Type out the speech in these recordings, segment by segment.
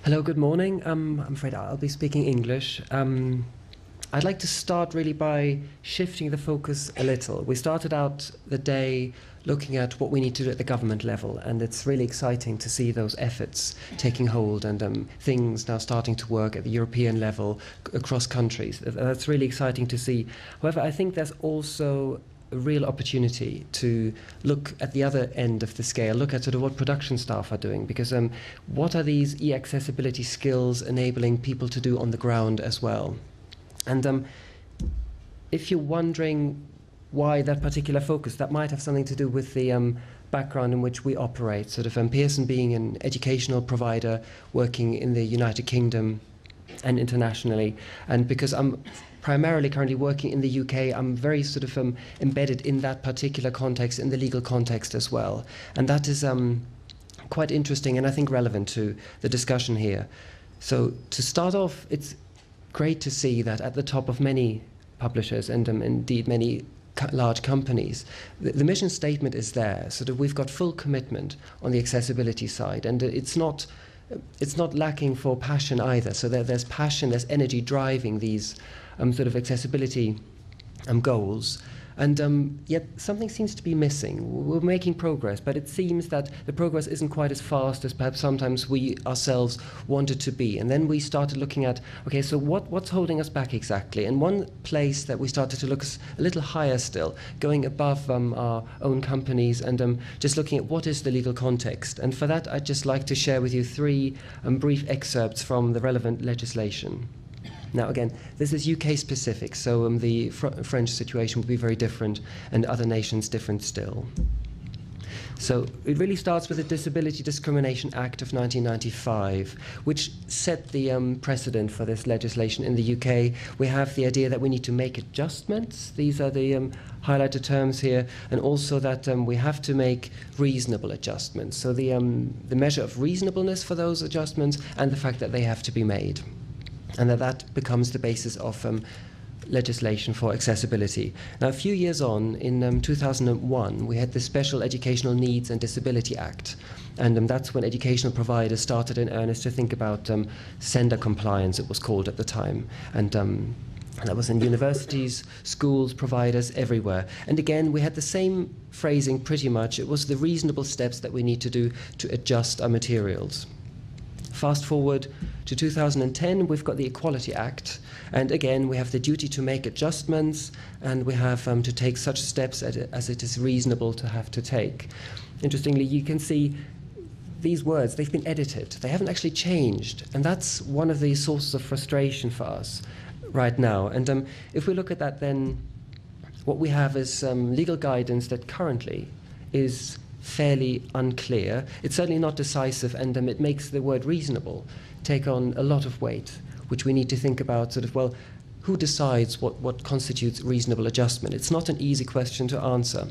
Hello, good morning. I'm afraid I'll be speaking English. I'd like to start really by shifting the focus a little. We started out the day looking at what we need to do at the government level, and it's really exciting to see those efforts taking hold and things now starting to work at the European level across countries. That's really exciting to see. However, I think there's also a real opportunity to look at the other end of the scale, look at sort of what production staff are doing, because what are these e-accessibility skills enabling people to do on the ground as well? And if you're wondering why that particular focus, that might have something to do with the background in which we operate, sort of Pearson being an educational provider working in the United Kingdom and internationally, and because I'm primarily currently working in the UK, I'm very sort of embedded in that particular context, in the legal context as well. And that is quite interesting and I think relevant to the discussion here. So to start off, it's great to see that at the top of many publishers and indeed many large companies, the mission statement is there, so that we've got full commitment on the accessibility side, and it's not lacking for passion either. So there's passion, there's energy driving these sort of accessibility goals. And yet something seems to be missing. We're making progress, but it seems that the progress isn't quite as fast as perhaps sometimes we ourselves wanted to be. And then we started looking at, okay, so what's holding us back exactly? And one place that we started to look a little higher still, going above our own companies and just looking at what is the legal context. And for that, I'd just like to share with you three brief excerpts from the relevant legislation. Now, again, this is UK specific, so the French situation will be very different and other nations different still. So it really starts with the Disability Discrimination Act of 1995, which set the precedent for this legislation in the UK. We have the idea that we need to make adjustments. These are the highlighted terms here, and also that we have to make reasonable adjustments. So the measure of reasonableness for those adjustments and the fact that they have to be made, and that becomes the basis of legislation for accessibility. Now, a few years on, in 2001, we had the Special Educational Needs and Disability Act, and that's when educational providers started in earnest to think about sender compliance, it was called at the time, and that was in universities, schools, providers, everywhere. And again, we had the same phrasing pretty much. It was the reasonable steps that we need to do to adjust our materials. Fast forward to 2010, we've got the Equality Act, and again we have the duty to make adjustments, and we have to take such steps as it is reasonable to have to take. Interestingly, you can see these words, they've been edited, they haven't actually changed, and that's one of the sources of frustration for us right now. And if we look at that, then what we have is legal guidance that currently is fairly unclear. It's certainly not decisive, and it makes the word reasonable take on a lot of weight, which we need to think about sort of, well, who decides what constitutes reasonable adjustment? It's not an easy question to answer.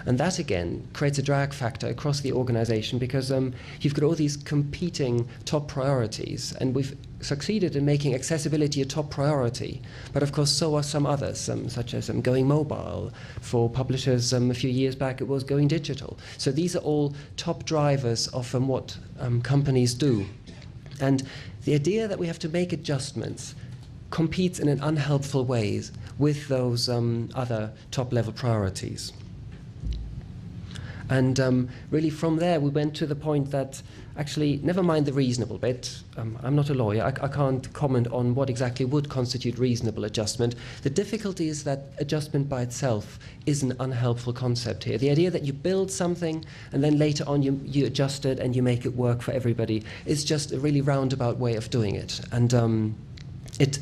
And that, again, creates a drag factor across the organization, because you've got all these competing top priorities, and we've succeeded in making accessibility a top priority. But of course, so are some others, such as going mobile. For publishers, a few years back, it was going digital. So these are all top drivers of what companies do. And the idea that we have to make adjustments competes in an unhelpful ways with those other top-level priorities. And really from there, we went to the point that actually, never mind the reasonable bit. I'm not a lawyer. I can't comment on what exactly would constitute reasonable adjustment. The difficulty is that adjustment by itself is an unhelpful concept here. The idea that you build something and then later on you adjust it and you make it work for everybody is just a really roundabout way of doing it. And it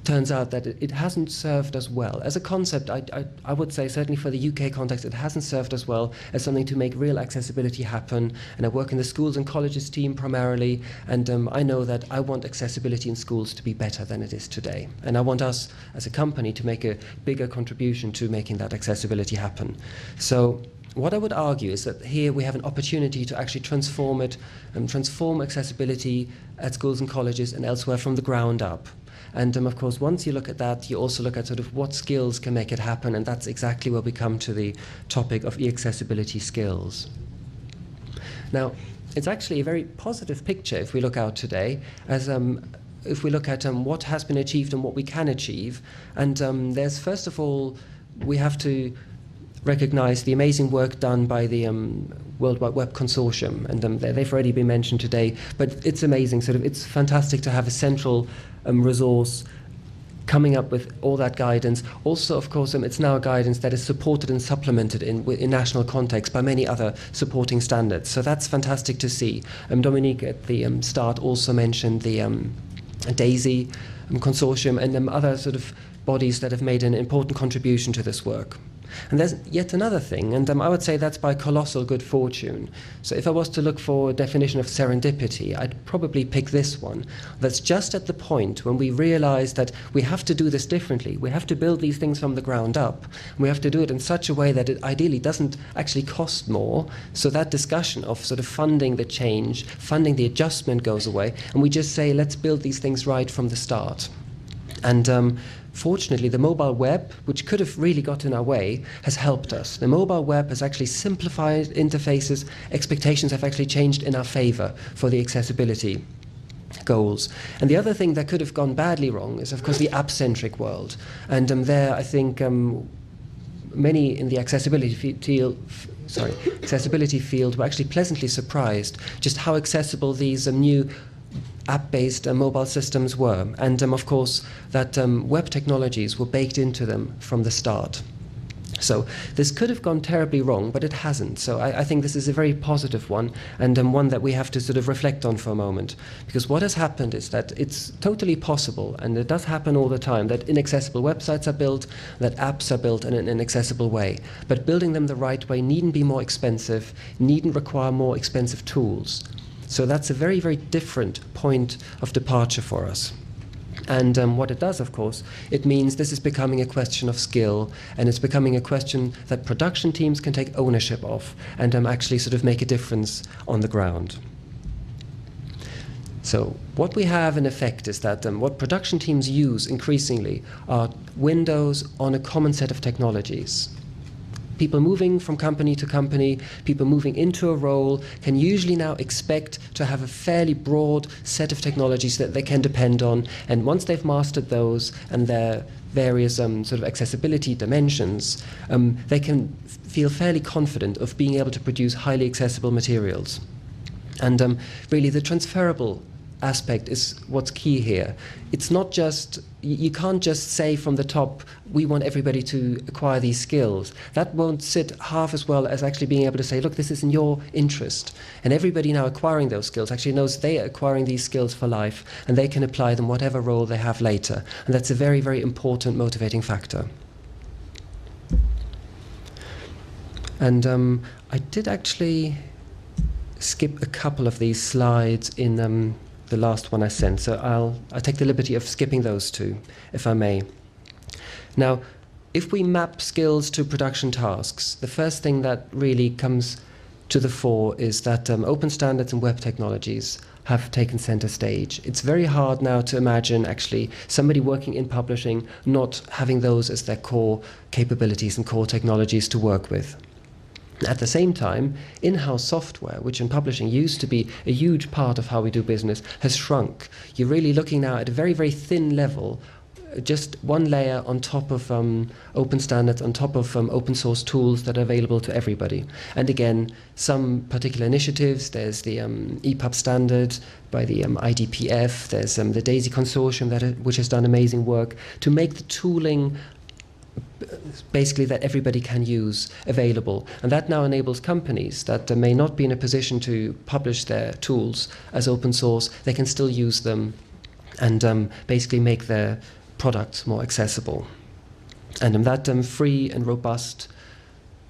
turns out that it hasn't served us well. As a concept, I would say, certainly for the UK context, it hasn't served us well as something to make real accessibility happen. And I work in the schools and colleges team primarily, and I know that I want accessibility in schools to be better than it is today. And I want us, as a company, to make a bigger contribution to making that accessibility happen. So what I would argue is that here we have an opportunity to actually transform it and transform accessibility at schools and colleges and elsewhere from the ground up. And of course, once you look at that, you also look at sort of what skills can make it happen, and that's exactly where we come to the topic of e-accessibility skills. Now, it's actually a very positive picture if we look out today, as if we look at what has been achieved and what we can achieve. And there's, first of all, we have to recognize the amazing work done by the World Wide Web Consortium, and they've already been mentioned today, but it's amazing. It's fantastic to have a central resource coming up with all that guidance. Also, of course, it's now a guidance that is supported and supplemented in national context by many other supporting standards. So that's fantastic to see. Dominique at the start also mentioned the DAISY consortium and other sort of bodies that have made an important contribution to this work. And there's yet another thing, and I would say that's by colossal good fortune. So if I was to look for a definition of serendipity, I'd probably pick this one. That's just at the point when we realize that we have to do this differently. We have to build these things from the ground up. We have to do it in such a way that it ideally doesn't actually cost more. So that discussion of sort of funding the change, funding the adjustment goes away, and we just say, let's build these things right from the start. And fortunately, the mobile web, which could have really got in our way, has helped us. The mobile web has actually simplified interfaces. Expectations have actually changed in our favor for the accessibility goals. And the other thing that could have gone badly wrong is, of course, the app-centric world. And there, I think, many in the accessibility field were actually pleasantly surprised just how accessible these new app-based mobile systems were, and of course that web technologies were baked into them from the start. So this could have gone terribly wrong, but it hasn't. So I think this is a very positive one, and one that we have to sort of reflect on for a moment. Because what has happened is that it's totally possible, and it does happen all the time, that inaccessible websites are built, that apps are built in an inaccessible way. But building them the right way needn't be more expensive, needn't require more expensive tools. So that's a very, very different point of departure for us. And what it does, of course, it means this is becoming a question of skill, and it's becoming a question that production teams can take ownership of and actually sort of make a difference on the ground. So what we have in effect is that what production teams use increasingly are windows on a common set of technologies. People moving from company to company, people moving into a role can usually now expect to have a fairly broad set of technologies that they can depend on. And once they've mastered those and their various sort of accessibility dimensions, they can feel fairly confident of being able to produce highly accessible materials. And really the transferable aspect is what's key here. It's not just, you can't just say from the top, we want everybody to acquire these skills. That won't sit half as well as actually being able to say, look, this is in your interest. And everybody now acquiring those skills actually knows they are acquiring these skills for life, and they can apply them whatever role they have later. And that's a very, very important motivating factor. And I did actually skip a couple of these slides in the last one I sent, so I'll take the liberty of skipping those two, if I may. Now, if we map skills to production tasks, the first thing that really comes to the fore is that open standards and web technologies have taken center stage. It's very hard now to imagine actually somebody working in publishing not having those as their core capabilities and core technologies to work with. At the same time, in-house software, which in publishing used to be a huge part of how we do business, has shrunk. You're really looking now at a very, very thin level, just one layer on top of open standards, on top of open source tools that are available to everybody. And again, some particular initiatives, there's the EPUB standard by the IDPF, there's the DAISY consortium which has done amazing work to make the tooling basically that everybody can use available. And that now enables companies that may not be in a position to publish their tools as open source, they can still use them and basically make their products more accessible. And that free and robust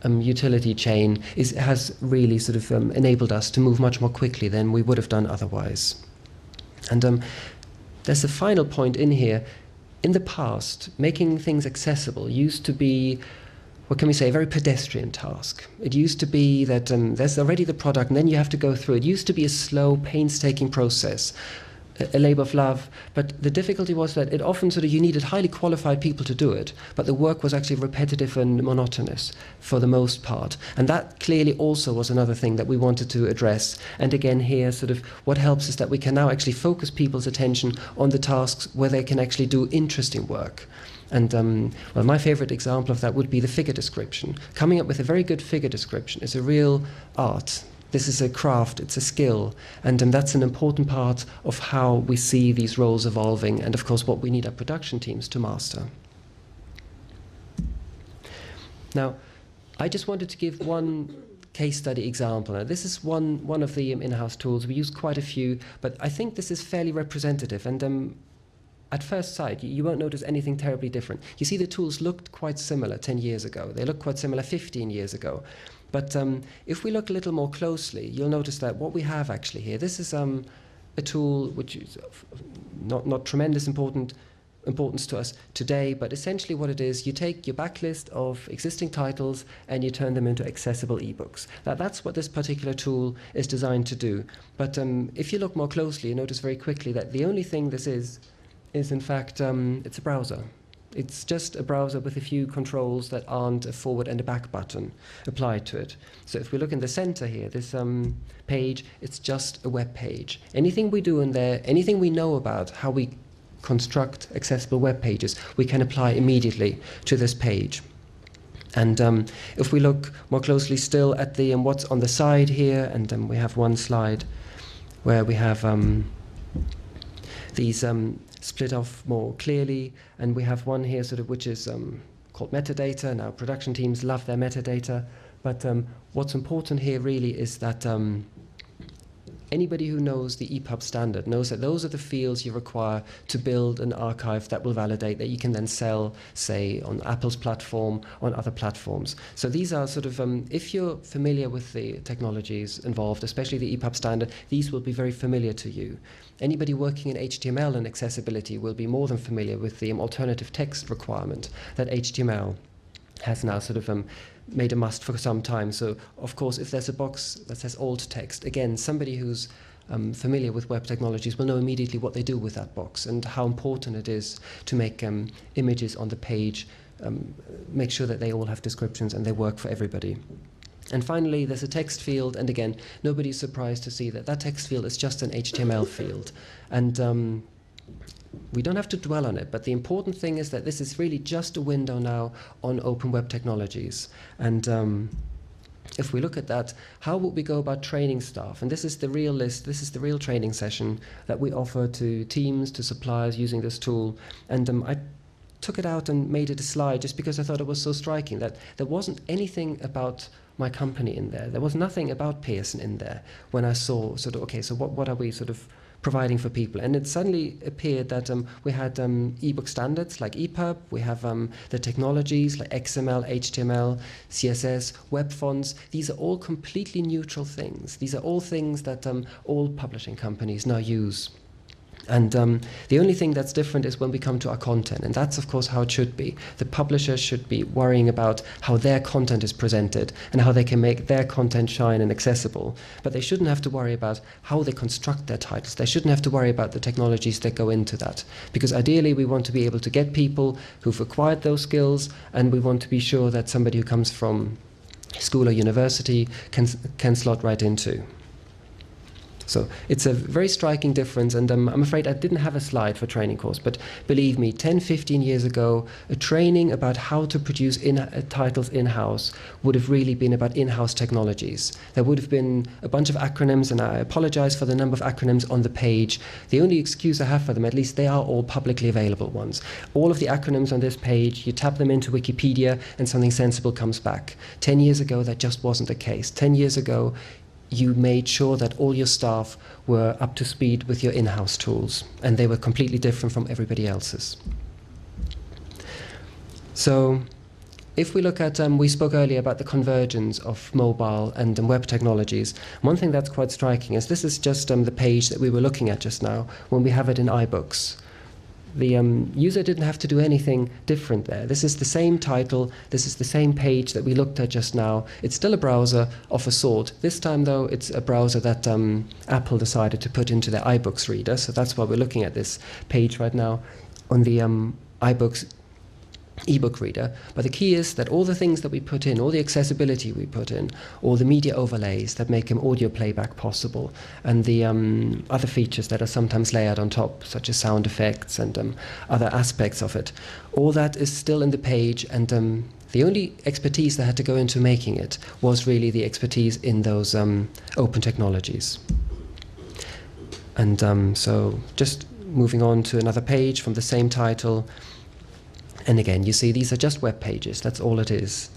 utility chain has really sort of enabled us to move much more quickly than we would have done otherwise. And there's a final point in here. In the past, making things accessible used to be, what can we say, a very pedestrian task. It used to be that there's already the product and then you have to go through it. It used to be a slow, painstaking process. a labour of love, but the difficulty was that it often sort of, you needed highly qualified people to do it, but the work was actually repetitive and monotonous for the most part. And that clearly also was another thing that we wanted to address. And again here, sort of, what helps is that we can now actually focus people's attention on the tasks where they can actually do interesting work. And well, my favourite example of that would be the figure description. Coming up with a very good figure description is a real art. This is a craft, it's a skill, and that's an important part of how we see these roles evolving, and of course what we need our production teams to master. Now, I just wanted to give one case study example. Now, this is one of the in-house tools. We use quite a few, but I think this is fairly representative, and at first sight, you won't notice anything terribly different. You see, the tools looked quite similar 10 years ago. They looked quite similar 15 years ago. But if we look a little more closely, you'll notice that what we have actually here, this is a tool which is not tremendous importance to us today, but essentially what it is, you take your backlist of existing titles and you turn them into accessible ebooks. That's what this particular tool is designed to do. But if you look more closely, you notice very quickly that the only thing this is in fact, it's a browser. It's just a browser with a few controls that aren't a forward and a back button applied to it. So if we look in the center here, this page, it's just a web page. Anything we do in there, anything we know about how we construct accessible web pages, we can apply immediately to this page. And if we look more closely still at the what's on the side here, and we have one slide where we have these split off more clearly, and we have one here sort of which is called metadata. Now production teams love their metadata, but what's important here really is that anybody who knows the EPUB standard knows that those are the fields you require to build an archive that will validate, that you can then sell, say, on Apple's platform, on other platforms. So these are sort of, if you're familiar with the technologies involved, especially the EPUB standard, these will be very familiar to you. Anybody working in HTML and accessibility will be more than familiar with the alternative text requirement that HTML has now sort of made a must for some time. So, of course, if there's a box that says alt text, again, somebody who's familiar with web technologies will know immediately what they do with that box and how important it is to make images on the page, make sure that they all have descriptions and they work for everybody. And finally, there's a text field, and again, nobody's surprised to see that that text field is just an HTML field. And we don't have to dwell on it, but the important thing is that this is really just a window now on open web technologies. And if we look at that, how would we go about training staff? And this is the real list, this is the real training session that we offer to teams, to suppliers using this tool. And I took it out and made it a slide just because I thought it was so striking that there wasn't anything about my company in there. There was nothing about Pearson in there when I saw sort of, okay, so what are we sort of providing for people? And it suddenly appeared that we had ebook standards like EPUB, we have the technologies like XML, HTML, CSS, web fonts. These are all completely neutral things. These are all things that all publishing companies now use. And the only thing that's different is when we come to our content, and that's of course how it should be. The publishers should be worrying about how their content is presented and how they can make their content shine and accessible. But they shouldn't have to worry about how they construct their titles. They shouldn't have to worry about the technologies that go into that. Because ideally we want to be able to get people who've acquired those skills, and we want to be sure that somebody who comes from school or university can slot right into. So it's a very striking difference, and I'm afraid I didn't have a slide for training course, but believe me, 10, 15 years ago, a training about how to produce titles in-house would have really been about in-house technologies. There would have been a bunch of acronyms, and I apologize for the number of acronyms on the page. The only excuse I have for them, at least they are all publicly available ones. All of the acronyms on this page, you tap them into Wikipedia and something sensible comes back. 10 years ago, that just wasn't the case. 10 years ago, you made sure that all your staff were up to speed with your in-house tools, and they were completely different from everybody else's. So if we look at, we spoke earlier about the convergence of mobile and web technologies. One thing that's quite striking is this is just the page that we were looking at just now when we have it in iBooks. The user didn't have to do anything different there. This is the same title, this is the same page that we looked at just now. It's still a browser of a sort. This time, though, it's a browser that Apple decided to put into their iBooks reader, so that's why we're looking at this page right now on the iBooks ebook reader. But the key is that all the things that we put in, all the accessibility we put in, all the media overlays that make audio playback possible, and the other features that are sometimes layered on top, such as sound effects and other aspects of it, all that is still in the page, and the only expertise that had to go into making it was really the expertise in those open technologies. And so just moving on to another page from the same title. And again, you see, these are just web pages. That's all it is.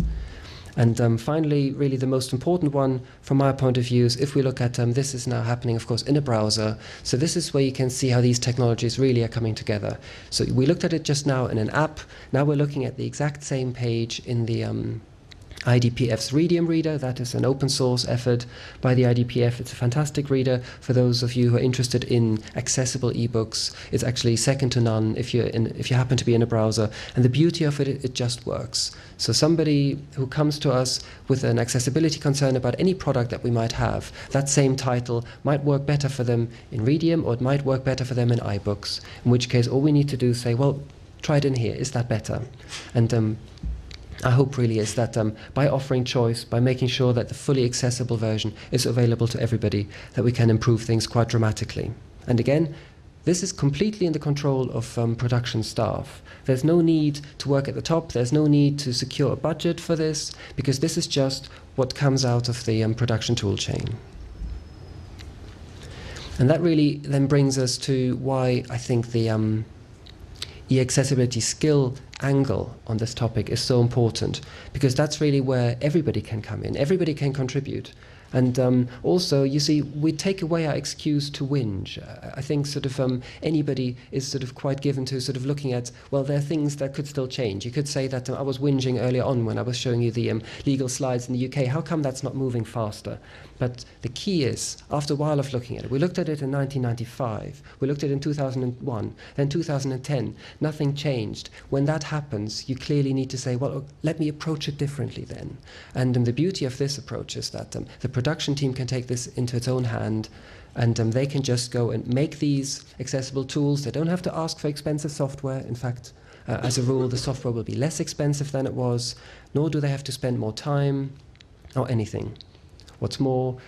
And finally, really the most important one from my point of view is if we look at this is now happening, of course, in a browser. So this is where you can see how these technologies really are coming together. So we looked at it just now in an app. Now we're looking at the exact same page in the IDPF's Readium reader. That is an open source effort by the IDPF. It's a fantastic reader for those of you who are interested in accessible ebooks. It's actually second to none if you happen to be in a browser. And the beauty of it, it just works. So somebody who comes to us with an accessibility concern about any product that we might have, that same title might work better for them in Readium, or it might work better for them in iBooks, in which case all we need to do is say, well, try it in here. Is that better? And our hope really is that by offering choice, by making sure that the fully accessible version is available to everybody, that we can improve things quite dramatically. And again, this is completely in the control of production staff. There's no need to work at the top, there's no need to secure a budget for this, because this is just what comes out of the production tool chain. And that really then brings us to why I think the eAccessibility skill angle on this topic is so important, because that's really where everybody can come in, everybody can contribute. And also, you see, we take away our excuse to whinge. I think sort of anybody is sort of quite given to sort of looking at, well, there are things that could still change. You could say that I was whinging earlier on when I was showing you the legal slides in the UK. How come that's not moving faster? But the key is, after a while of looking at it, we looked at it in 1995, we looked at it in 2001, then 2010, nothing changed. When that happens, you clearly need to say, well, let me approach it differently then. And the beauty of this approach is that the production team can take this into its own hand, and they can just go and make these accessible tools. They don't have to ask for expensive software. In fact, as a rule, the software will be less expensive than it was, nor do they have to spend more time or anything. What's more,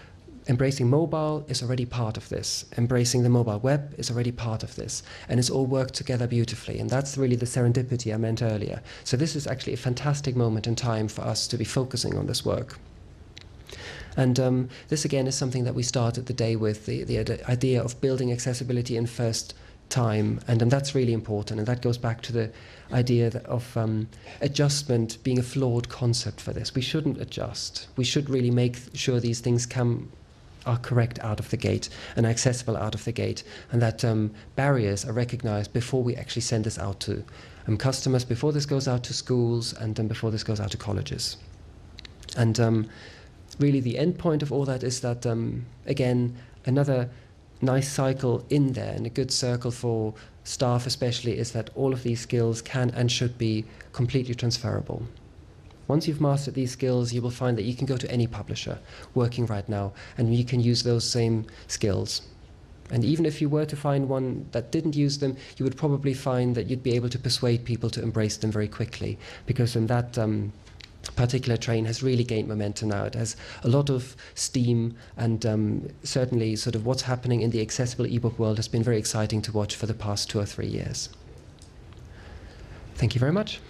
embracing mobile is already part of this. Embracing the mobile web is already part of this. And it's all worked together beautifully. And that's really the serendipity I meant earlier. So this is actually a fantastic moment in time for us to be focusing on this work. And this, again, is something that we started the day with, the idea of building accessibility in first time. And that's really important. And that goes back to the idea of adjustment being a flawed concept for this. We shouldn't adjust. We should really make sure these things are correct out of the gate and accessible out of the gate, and that barriers are recognized before we actually send this out to customers, before this goes out to schools, and before this goes out to colleges. And really the end point of all that is that, again, another nice cycle in there, and a good circle for staff especially, is that all of these skills can and should be completely transferable. Once you've mastered these skills, you will find that you can go to any publisher working right now, and you can use those same skills. And even if you were to find one that didn't use them, you would probably find that you'd be able to persuade people to embrace them very quickly, because that particular train has really gained momentum now. It has a lot of steam, and certainly sort of what's happening in the accessible ebook world has been very exciting to watch for the past 2 or 3 years. Thank you very much.